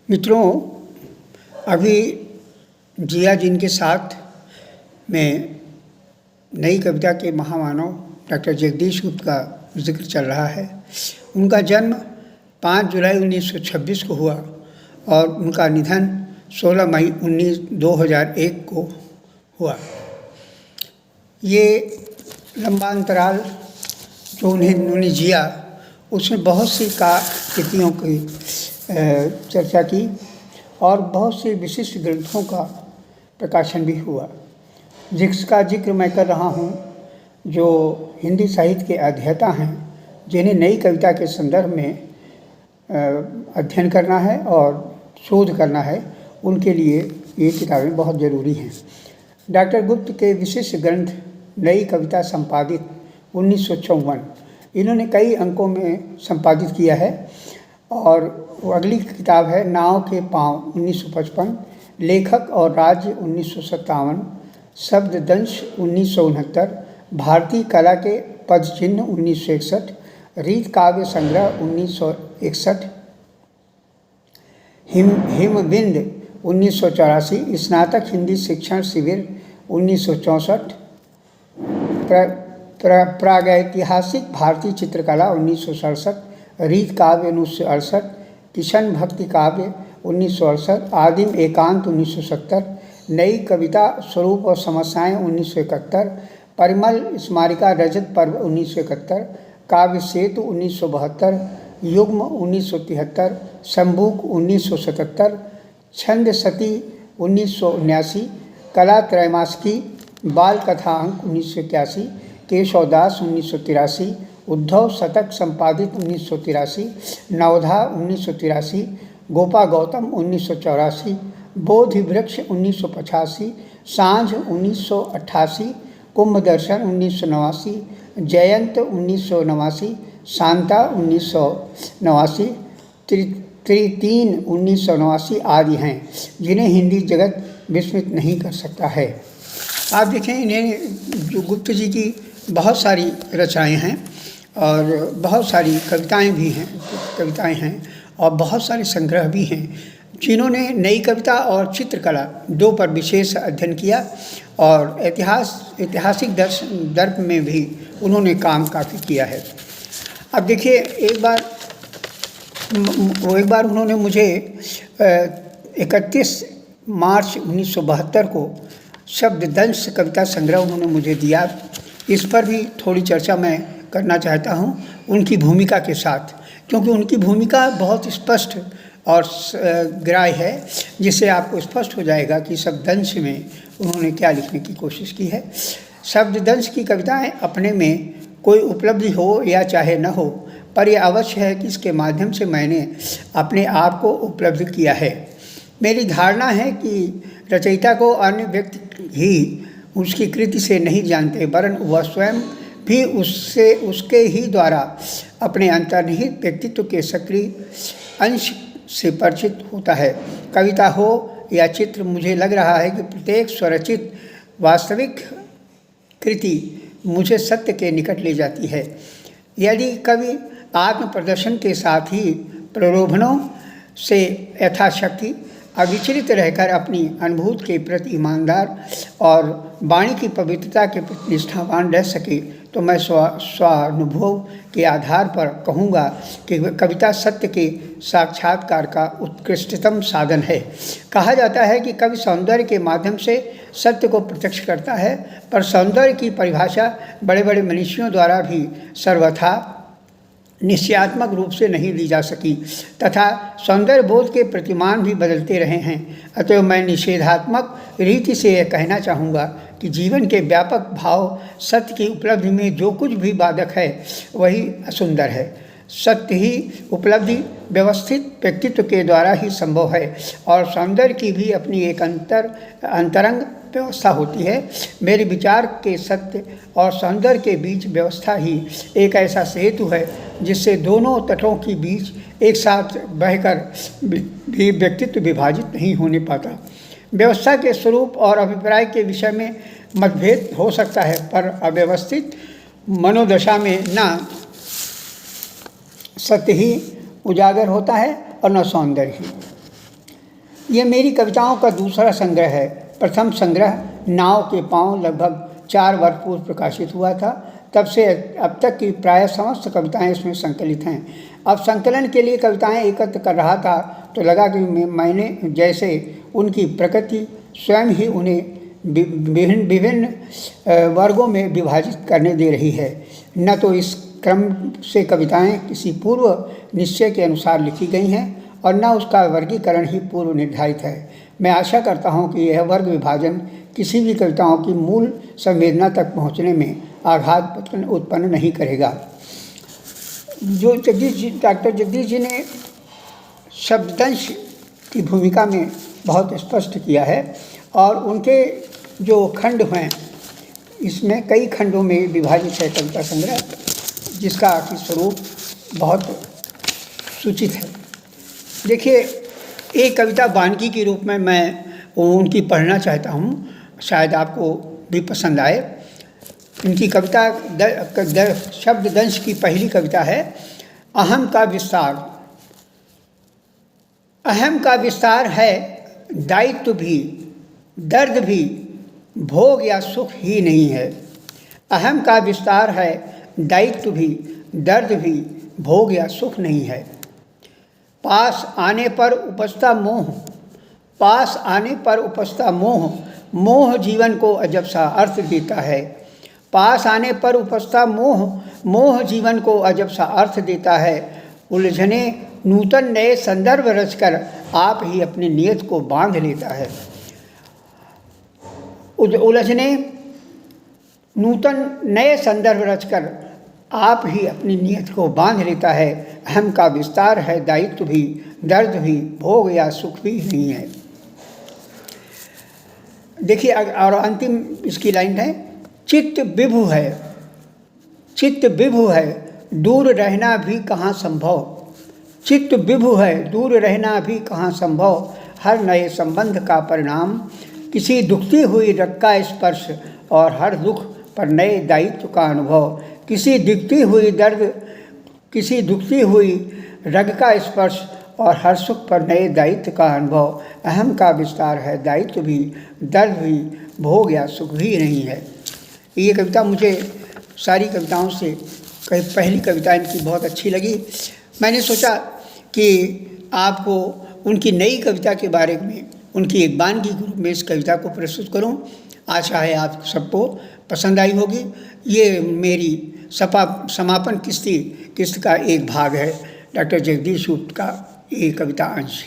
मित्रों, अभी जिया जिनके साथ में नई कविता के महामानव डॉक्टर जगदीश गुप्त का जिक्र चल रहा है। उनका जन्म 5 जुलाई 1926 को हुआ और उनका निधन 16 मई 2001 को हुआ। ये लंबा अंतराल जो उन्होंने जिया, उसमें बहुत सी कृतियों की चर्चा की और बहुत से विशिष्ट ग्रंथों का प्रकाशन भी हुआ, जिसका जिक्र मैं कर रहा हूँ। जो हिंदी साहित्य के अध्येता हैं, जिन्हें नई कविता के संदर्भ में अध्ययन करना है और शोध करना है, उनके लिए ये किताबें बहुत ज़रूरी हैं। डॉक्टर गुप्त के विशिष्ट ग्रंथ नई कविता संपादित 1954, इन्होंने कई अंकों में संपादित किया है। और अगली किताब है नाव के पाँव 1955, लेखक और राज्य 1957, शब्ददंश 1969, भारतीय कला के पद चिन्ह 1961, रीत काव्य संग्रह 1961, हिमबिंद 1984, स्नातक हिंदी शिक्षण शिविर 1964, प्रागैतिहासिक भारतीय चित्रकला 1967, रीत काव्य 1968, किशन भक्ति काव्य 1968, आदिम एकांत 1970, नई कविता स्वरूप और समस्याएं 1971, परिमल स्मारिका रजत पर्व 1971, काव्य सेतु 1972, युग्म 1973, शंबुक 1977, छंद सती 1979, कला त्रैमासिकी बाल कथा अंक 1981, केशवदास 1983, उद्धव शतक संपादित 1983, नवधा 1983, गोपा गौतम 1984, बोधि वृक्ष 1985, सांझ 1988, कुंभ दर्शन 1989, जयंत 1989, शांता 1989, त्रितीन 1989 आदि हैं, जिन्हें हिंदी जगत विस्मित नहीं कर सकता है। आप देखें, इन्हें जो गुप्त जी की बहुत सारी रचनाएं हैं और बहुत सारी कविताएं हैं और बहुत सारे संग्रह भी हैं, जिन्होंने नई कविता और चित्रकला दो पर विशेष अध्ययन किया और ऐतिहासिक दर्प में भी उन्होंने काम काफ़ी किया है। अब देखिए, एक बार उन्होंने मुझे 31 मार्च 1972 को शब्ददंश कविता संग्रह उन्होंने मुझे दिया। इस पर भी थोड़ी चर्चा मैं करना चाहता हूँ उनकी भूमिका के साथ, क्योंकि उनकी भूमिका बहुत स्पष्ट और ग्राह्य है, जिससे आपको स्पष्ट हो जाएगा कि शब्ददंश में उन्होंने क्या लिखने की कोशिश की है। शब्ददंश की कविताएं अपने में कोई उपलब्धि हो या चाहे न हो, पर यह अवश्य है कि इसके माध्यम से मैंने अपने आप को उपलब्ध किया है। मेरी धारणा है कि रचयिता को अन्य व्यक्ति ही उसकी कृति से नहीं जानते, वरन वह स्वयं भी उसके ही द्वारा अपने अंतर्निहित व्यक्तित्व के सक्रिय अंश से परिचित होता है। कविता हो या चित्र, मुझे लग रहा है कि प्रत्येक स्वरचित वास्तविक कृति मुझे सत्य के निकट ले जाती है। यदि कवि आत्म प्रदर्शन के साथ ही प्रलोभनों से यथाशक्ति अविचलित रहकर अपनी अनुभूति के प्रति ईमानदार और वाणी की पवित्रता के प्रति निष्ठावान रह सके, तो मैं स्वानुभव के आधार पर कहूँगा कि कविता सत्य के साक्षात्कार का उत्कृष्टतम साधन है। कहा जाता है कि कवि सौंदर्य के माध्यम से सत्य को प्रत्यक्ष करता है, पर सौंदर्य की परिभाषा बड़े बड़े मनीषियों द्वारा भी सर्वथा निश्चयात्मक रूप से नहीं ली जा सकी, तथा सौंदर्य बोध के प्रतिमान भी बदलते रहे हैं। अतः मैं निषेधात्मक रीति से यह कहना चाहूँगा कि जीवन के व्यापक भाव सत्य की उपलब्धि में जो कुछ भी बाधक है वही असुंदर है। सत्य ही उपलब्धि व्यवस्थित व्यक्तित्व के द्वारा ही संभव है और सौंदर्य की भी अपनी एक अंतरंग व्यवस्था होती है। मेरे विचार के सत्य और सौंदर्य के बीच व्यवस्था ही एक ऐसा सेतु है जिससे दोनों तटों के बीच एक साथ बहकर भी व्यक्तित्व विभाजित नहीं होने पाता। व्यवस्था के स्वरूप और अभिप्राय के विषय में मतभेद हो सकता है, पर अव्यवस्थित मनोदशा में न सत्य ही उजागर होता है और न सौंदर्य ही। ये मेरी कविताओं का दूसरा संग्रह है। प्रथम संग्रह नाव के पाँव लगभग 4 वर्ष पूर्व प्रकाशित हुआ था। तब से अब तक की प्रायः समस्त कविताएं इसमें संकलित हैं। अब संकलन के लिए कविताएं एकत्र कर रहा था तो लगा कि मैंने जैसे उनकी प्रकृति स्वयं ही उन्हें विभिन्न वर्गों में विभाजित करने दे रही है। न तो इस क्रम से कविताएं किसी पूर्व निश्चय के अनुसार लिखी गई हैं और न उसका वर्गीकरण ही पूर्व निर्धारित है। मैं आशा करता हूं कि यह वर्ग विभाजन किसी भी कविताओं की मूल संवेदना तक पहुंचने में आघात उत्पन्न नहीं करेगा। जो डॉक्टर जगदीश जी ने शब्दंश की भूमिका में बहुत स्पष्ट किया है और उनके जो खंड हैं इसमें कई खंडों में विभाजित है कविता संग्रह, जिसका कि स्वरूप बहुत सूचित है। देखिए, एक कविता वानगी के रूप में मैं उनकी पढ़ना चाहता हूँ, शायद आपको भी पसंद आए। इनकी कविता शब्द दंश की पहली कविता है अहम का विस्तार। अहम का विस्तार है दायित्व भी, दर्द भी, भोग या सुख ही नहीं है। अहम का विस्तार है दायित्व भी, दर्द भी, भोग या सुख नहीं है। पास आने पर उपजता मोह, पास आने पर उपजता मोह, मोह जीवन को अजब सा अर्थ देता है। पास आने पर उपजता मोह, मोह जीवन को अजब सा अर्थ देता है। उलझने नूतन नए संदर्भ रचकर आप ही अपनी नियत को बांध लेता है। उलझने नूतन नए संदर्भ रचकर आप ही अपनी नियत को बांध लेता है। अहम का विस्तार है दायित्व भी, दर्द भी, भोग या सुख भी नहीं है। देखिए, और अंतिम इसकी लाइन है चित्त विभु है, चित्त विभु है, दूर रहना भी कहाँ संभव। चित्त विभु है, दूर रहना भी कहाँ संभव। हर नए संबंध का परिणाम किसी दुखती हुई रग का स्पर्श और हर दुख पर नए दायित्व का अनुभव। किसी दिखती हुई दर्द, किसी दुखती हुई रग का स्पर्श और हर सुख पर नए दायित्व का अनुभव। अहम का विस्तार है दायित्व भी, दर्द भी, भोग या सुख भी नहीं है। ये कविता मुझे सारी कविताओं से पहली कविता इनकी बहुत अच्छी लगी। मैंने सोचा कि आपको उनकी नई कविता के बारे में, उनकी एक वानगी के रूप में इस कविता को प्रस्तुत करूं। आशा है आप सबको पसंद आई होगी। ये मेरी समापन किस्त का एक भाग है, डॉक्टर जगदीश सूत का ये कविता अंश।